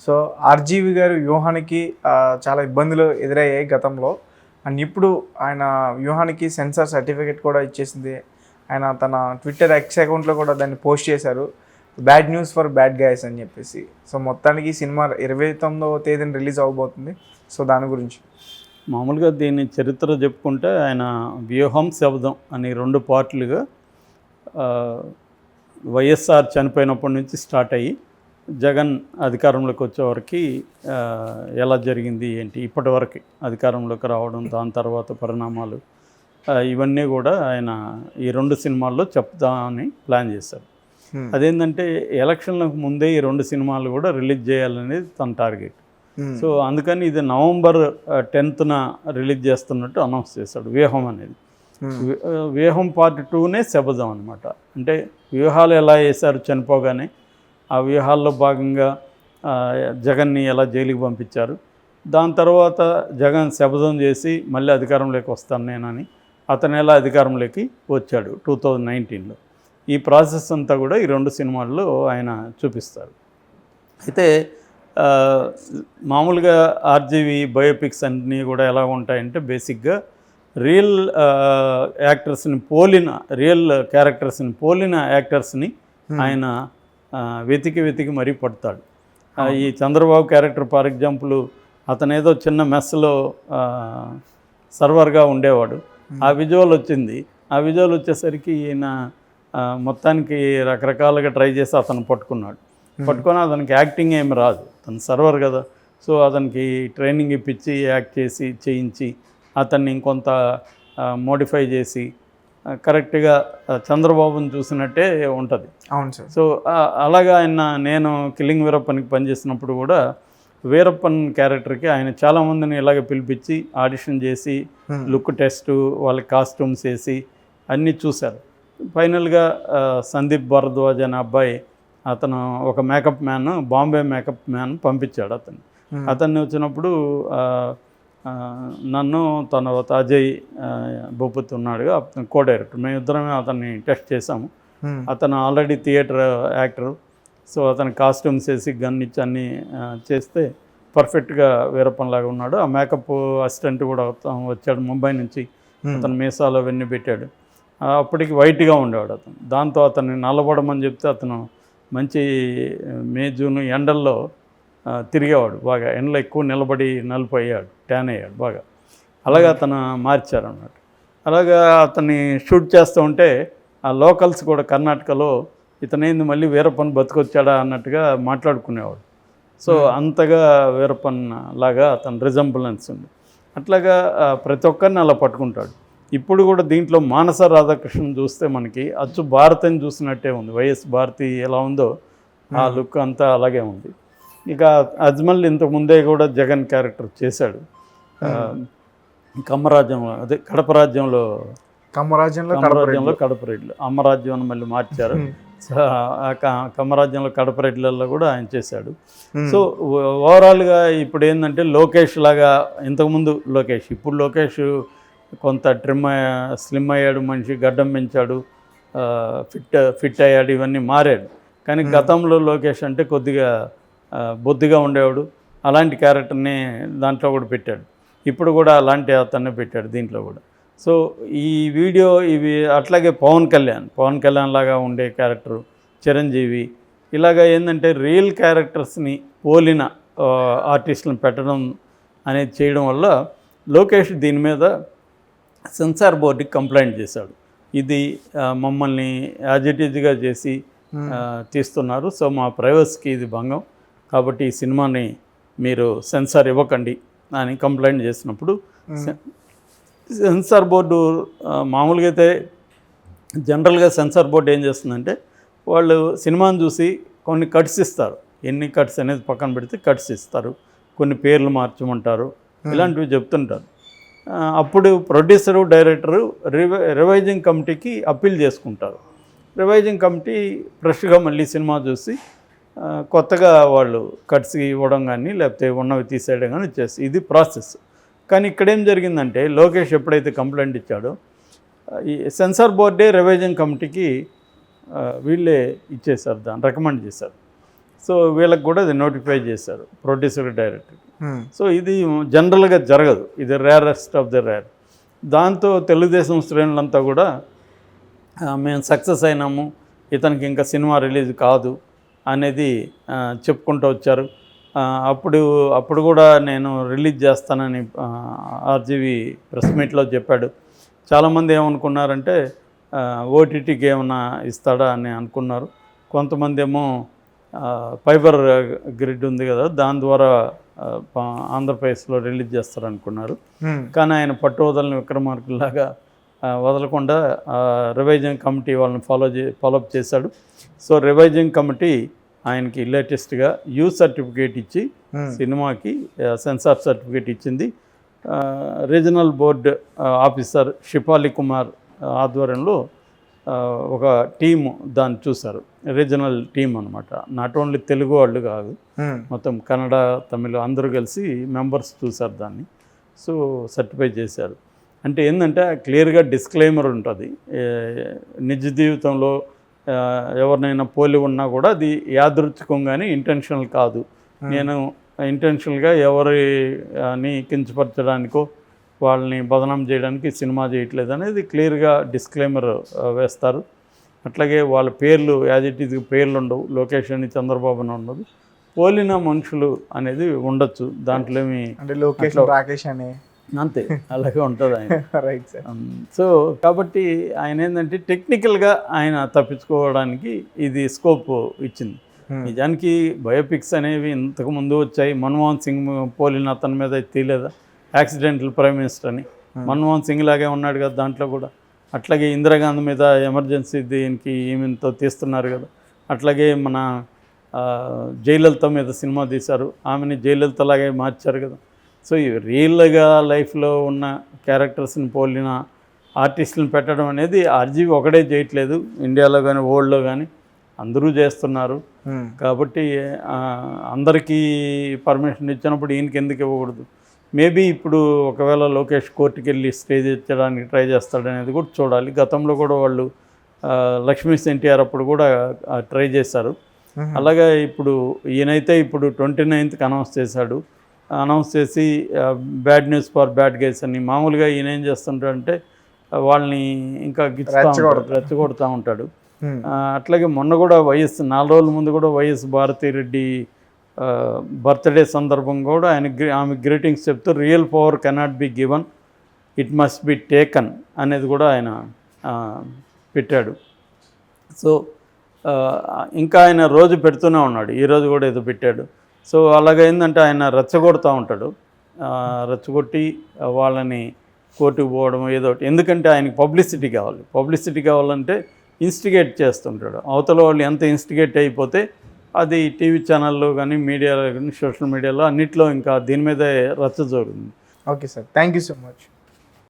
So RGV గారు వ్యూహానికి చాలా ఇబ్బందులు ఎదురయ్యాయి గతంలో. అండ్ ఇప్పుడు ఆయన వ్యూహానికి సెన్సార్ సర్టిఫికేట్ కూడా ఇచ్చేసింది. ఆయన తన ట్విట్టర్ ఎక్స్ అకౌంట్లో కూడా దాన్ని పోస్ట్ చేశారు, bad news for bad guys అని చెప్పేసి. సో మొత్తానికి సినిమా 29వ తేదీన రిలీజ్ అవ్వబోతుంది. సో దాని గురించి మామూలుగా దీని చరిత్ర చెప్పుకుంటే ఆయన వ్యూహం శబ్దం అని 2 పార్ట్లుగా వైఎస్ఆర్ చనిపోయినప్పటి నుంచి స్టార్ట్ అయ్యి జగన్ అధికారంలోకి వచ్చేవరకు ఎలా జరిగింది ఏంటి, ఇప్పటి వరకు అధికారంలోకి రావడం, దాని తర్వాత పరిణామాలు, ఇవన్నీ కూడా ఆయన ఈ 2 సినిమాల్లో చెప్తామని ప్లాన్ చేశారు. అదేంటంటే ఎలక్షన్లకు ముందే ఈ 2 సినిమాలు కూడా రిలీజ్ చేయాలనేది తన టార్గెట్. సో అందుకని ఇది నవంబర్ 10న రిలీజ్ చేస్తున్నట్టు అనౌన్స్ చేశాడు వ్యూహం అనేది. వ్యూహం పార్ట్ 2నే శబదం అనమాట. అంటే వ్యూహాలు ఎలా వేశారు చనిపోగానే, ఆ వ్యూహాల్లో భాగంగా జగన్ని ఎలా జైలుకి పంపించారు, దాని తర్వాత జగన్ శబదం చేసి మళ్ళీ అధికారంలోకి వస్తాను నేనని అతను ఎలా అధికారంలోకి వచ్చాడు 2019లో. ఈ ప్రాసెస్ అంతా కూడా ఈ 2 సినిమాల్లో ఆయన చూపిస్తారు. అయితే మామూలుగా ఆర్జీవి బయోపిక్స్ అన్నీ కూడా ఎలా ఉంటాయంటే బేసిక్గా రియల్ యాక్టర్స్ని పోలిన, రియల్ క్యారెక్టర్స్ని పోలిన యాక్టర్స్ని ఆయన వెతికి మరీ పడతాడు. ఈ చంద్రబాబు క్యారెక్టర్ ఫర్ ఎగ్జాంపుల్, అతను ఏదో చిన్న మెస్లో సర్వర్గా ఉండేవాడు. ఆ విజువల్ వచ్చింది. ఆ విజువల్ వచ్చేసరికి ఈయన మొత్తానికి రకరకాలుగా ట్రై చేసి అతను పట్టుకొని అతనికి యాక్టింగ్ ఏమి రాదు, తను సర్వర్ కదా. సో అతనికి ట్రైనింగ్ ఇప్పించి యాక్ట్ చేయించి అతన్ని ఇంకొంత మోడిఫై చేసి కరెక్ట్గా చంద్రబాబుని చూసినట్టే ఉంటుంది. అవును సార్. సో అలాగా నేను కిల్లింగ్ వీరప్పనికి పనిచేసినప్పుడు కూడా వీరప్పన్ క్యారెక్టర్కి ఆయన చాలామందిని ఇలాగ పిలిపించి ఆడిషన్ చేసి లుక్ టెస్ట్, వాళ్ళకి కాస్ట్యూమ్స్ వేసి అన్నీ చూశారు. ఫైనల్గా సందీప్ భరద్వాజ్ అనే అబ్బాయి, అతను ఒక makeup man, Bombay makeup man పంపించాడు అతన్ని వచ్చినప్పుడు నన్ను తర్వాత అజయ్ భూపతి ఉన్నాడుగా, అతను కో డైరెక్టర్, మేమిద్దరమే అతన్ని టెస్ట్ చేశాము. అతను ఆల్రెడీ థియేటర్ యాక్టర్. సో అతను కాస్ట్యూమ్స్ వేసి గన్ ఇచ్చి అన్నీ చేస్తే పర్ఫెక్ట్గా వీరప్పన్లాగా ఉన్నాడు. ఆ మేకప్ అసిస్టెంట్ కూడా వచ్చాడు ముంబై నుంచి, అతను మీసాలు అవన్నీ పెట్టాడు. అప్పటికి వైట్గా ఉండేవాడు అతను. దాంతో అతన్ని నల్లబడమని చెప్తే అతను మంచి మే జూన్ ఎండల్లో తిరిగేవాడు, బాగా ఎండలో ఎక్కువ నిలబడి నలిపోయాడు, ట్యాన్ అయ్యాడు బాగా. అలాగా అతను మార్చారు అన్నట్టు. అలాగా అతన్ని షూట్ చేస్తూ ఉంటే ఆ లోకల్స్ కూడా కర్ణాటకలో ఇతనేంది మళ్ళీ వీరప్పన్ బతికొచ్చాడా అన్నట్టుగా మాట్లాడుకునేవాడు. సో అంతగా వీరప్పన్ లాగా అతను రిజంబులెన్స్ ఉంది. అట్లాగా ప్రతి ఒక్కరిని అలా పట్టుకుంటాడు. ఇప్పుడు కూడా దీంట్లో మానస రాధాకృష్ణన్ చూస్తే మనకి అచ్చు భారతిని చూసినట్టే ఉంది. వైఎస్ భారతి ఎలా ఉందో ఆ లుక్ అంతా అలాగే ఉంది. ఇక అజ్మల్ ఇంతకుముందే కూడా జగన్ క్యారెక్టర్ చేశాడు. కమ్మరాజ్యంలో, అదే కడప రాజ్యంలో, కడప రెడ్లు, అమ్మరాజ్యం అని మళ్ళీ మార్చారు. కమ్మరాజ్యంలో కడప రెడ్లలో కూడా ఆయన చేశాడు. సో ఓవరాల్గా ఇప్పుడు ఏంటంటే లోకేష్ లాగా, ఇంతకుముందు లోకేష్, ఇప్పుడు లోకేష్ కొంత స్లిమ్ అయ్యాడు, మనిషి గడ్డం పెంచాడు, ఫిట్ అయ్యాడు, ఇవన్నీ మారాడు. కానీ గతంలో లోకేష్ అంటే కొద్దిగా బొద్దుగా ఉండేవాడు. అలాంటి క్యారెక్టర్ని దాంట్లో కూడా పెట్టాడు. ఇప్పుడు కూడా అలాంటి అతన్ని పెట్టాడు దీంట్లో కూడా. సో ఈ వీడియో ఇవి అట్లాగే పవన్ కళ్యాణ్ లాగా ఉండే క్యారెక్టరు, చిరంజీవి, ఇలాగ ఏంటంటే రియల్ క్యారెక్టర్స్ని పోలిన ఆర్టిస్టులను పెట్టడం అనేది చేయడం వల్ల లోకేష్ దీని మీద సెన్సార్ బోర్డుకి కంప్లైంట్ చేశాడు. ఇది మమ్మల్ని యాజిటీజ్గా చేసి తీస్తున్నారు, సో మా ప్రైవసీకి ఇది భంగం, కాబట్టి ఈ సినిమాని మీరు సెన్సార్ ఇవ్వకండి అని కంప్లైంట్ చేసినప్పుడు సెన్సార్ బోర్డు మామూలుగా అయితే జనరల్గా సెన్సార్ బోర్డు ఏం చేస్తుందంటే వాళ్ళు సినిమాని చూసి కొన్ని కట్స్ ఇస్తారు. ఎన్ని కట్స్ అనేది పక్కన పెడితే కట్స్ ఇస్తారు, కొన్ని పేర్లు మార్చమంటారు, ఇలాంటివి చెప్తుంటారు. అప్పుడు ప్రొడ్యూసరు, డైరెక్టరు రివైజింగ్ కమిటీకి అప్పీల్ చేసుకుంటారు. రివైజింగ్ కమిటీ ఫ్రెష్గా మళ్ళీ సినిమా చూసి కొత్తగా వాళ్ళు కట్స్ ఇవ్వడం కానీ లేకపోతే ఉన్నవి తీసేయడం కానీ చేసి ఇది ప్రాసెస్. కానీ ఇక్కడేం జరిగిందంటే లోకేష్ ఎప్పుడైతే కంప్లైంట్ ఇచ్చాడో ఈ సెన్సార్ బోర్డే రివైజింగ్ కమిటీకి వీళ్ళే ఇచ్చేశారు, దాన్ని రికమెండ్ చేశారు. సో వీళ్ళకి కూడా అది నోటిఫై చేశారు ప్రొడ్యూసర్ డైరెక్టర్. సో ఇది జనరల్గా జరగదు, ఇది రేరెస్ట్ ఆఫ్ ది రేర్. దాంతో తెలుగుదేశం శ్రేణులంతా కూడా మేము సక్సెస్ అయినాము, ఇతనికి ఇంకా సినిమా రిలీజ్ కాదు అనేది చెప్పుకుంటూ వచ్చారు. అప్పుడు కూడా నేను రిలీజ్ చేస్తానని ఆర్జీవి ప్రెస్ మీట్లో చెప్పాడు. చాలామంది ఏమనుకున్నారంటే ఓటీటీకి ఏమన్నా ఇస్తాడా అని అనుకున్నారు. కొంతమంది ఏమో ఫైబర్ గ్రిడ్ ఉంది కదా, దాని ద్వారా ఆంధ్రప్రదేశ్లో రిలీజ్ చేస్తారనుకున్నారు. కానీ ఆయన పట్టు వదలని విక్రమార్కులాగా వదలకుండా రివైజింగ్ కమిటీ వాళ్ళని ఫాలోఅప్ చేశాడు. సో రివైజింగ్ కమిటీ ఆయనకి లేటెస్ట్గా యూ సర్టిఫికేట్ ఇచ్చి సినిమాకి సెన్సార్ సర్టిఫికేట్ ఇచ్చింది. రీజనల్ బోర్డ్ ఆఫీసర్ షిపాలి కుమార్ ఆధ్వర్యంలో ఒక టీము దాన్ని చూశారు, రీజనల్ టీం అనమాట. నాట్ ఓన్లీ తెలుగు వాళ్ళు కాదు, మొత్తం కన్నడ, తమిళ అందరూ కలిసి మెంబర్స్ చూశారు దాన్ని. సో సర్టిఫై చేశారు. అంటే ఏంటంటే క్లియర్గా డిస్క్లైమర్ ఉంటుంది, నిజ జీవితంలో ఎవరినైనా పోలి ఉన్నా కూడా అది యాదృచ్ఛికంగానే ఇంటెన్షనల్ కాదు. నేను ఇంటెన్షనల్గా ఎవరిని కించపరచడానికో వాళ్ళని బదనాం చేయడానికి సినిమా చేయట్లేదు అనేది క్లియర్గా డిస్క్లైమర్ వేస్తారు. అట్లాగే వాళ్ళ పేర్లు యాజ్ ఇట్ ఈజ్ పేర్లు ఉండవు, లోకేష్ అని చంద్రబాబు అని ఉండదు, పోలిన మనుషులు అనేది ఉండొచ్చు. దాంట్లో ఏమి అంటే లోకేష్ రాకేష్ అని అంతే అలాగే ఉంటుంది ఆయన. Right sir. సో కాబట్టి ఆయన ఏంటంటే టెక్నికల్గా ఆయన తప్పించుకోవడానికి ఇది స్కోప్ ఇచ్చింది. నిజానికి బయోపిక్స్ అనేవి ఇంతకుముందు వచ్చాయి. మన్మోహన్ సింగ్ పోలిన అతని మీద తీయలేదా యాక్సిడెంటల్ ప్రైమ్ మినిస్టర్ అని? మన్మోహన్ సింగ్ లాగే ఉన్నాడు కదా దాంట్లో కూడా. అట్లాగే ఇందిరాగాంధీ మీద ఎమర్జెన్సీ దీనికి ఈమెతో తీస్తున్నారు కదా. అట్లాగే మన జయలలిత మీద సినిమా తీశారు, ఆమెని జయలలితలాగే మార్చారు కదా. సో ఈ రియల్గా లైఫ్లో ఉన్న క్యారెక్టర్స్ని పోలిన ఆర్టిస్టులను పెట్టడం అనేది ఆర్జీవి ఒకటే చేయట్లేదు, ఇండియాలో కానీ వరల్డ్లో కానీ అందరూ చేస్తున్నారు. కాబట్టి అందరికీ పర్మిషన్ ఇచ్చినప్పుడు ఈయనకి ఎందుకు ఇవ్వకూడదు? మేబీ ఇప్పుడు ఒకవేళ లోకేష్ కోర్టుకి వెళ్ళి స్టేజ్ ఇచ్చడానికి ట్రై చేస్తాడనేది కూడా చూడాలి. గతంలో కూడా వాళ్ళు లక్ష్మీ ఎన్టీఆర్ అప్పుడు కూడా ట్రై చేశారు. అలాగే ఇప్పుడు ఈయనైతే ఇప్పుడు 29th అనౌన్స్ చేసి bad news for bad guys అని. మామూలుగా ఈయన ఏం చేస్తుంటాడంటే వాళ్ళని ఇంకా రెచ్చగొడుతూ ఉంటాడు. అట్లాగే మొన్న కూడా 4 రోజుల ముందు కూడా వైఎస్ భారతిరెడ్డి బర్త్డే సందర్భం కూడా ఆమె గ్రీటింగ్స్ చెప్తూ real power cannot be given, it must be taken అనేది కూడా ఆయన పెట్టాడు. సో ఇంకా ఆయన రోజు పెడుతూనే ఉన్నాడు, ఈరోజు కూడా ఏదో పెట్టాడు. సో అలాగైందంటే ఆయన రెచ్చగొడుతూ ఉంటాడు, రెచ్చగొట్టి వాళ్ళని కోర్టుకు పోవడం ఏదో ఒకటి. ఎందుకంటే ఆయనకి పబ్లిసిటీ కావాలంటే ఇన్స్టిగేట్ చేస్తుంటాడు. అవతల వాళ్ళు ఎంత ఇన్స్టిగేట్ అయిపోతే అది టీవీ ఛానల్లో కానీ మీడియాలో కానీ సోషల్ మీడియాలో అన్నిట్లో ఇంకా దీని మీదే రచ్చ జరుగుతుంది. Okay sir, thank you so much.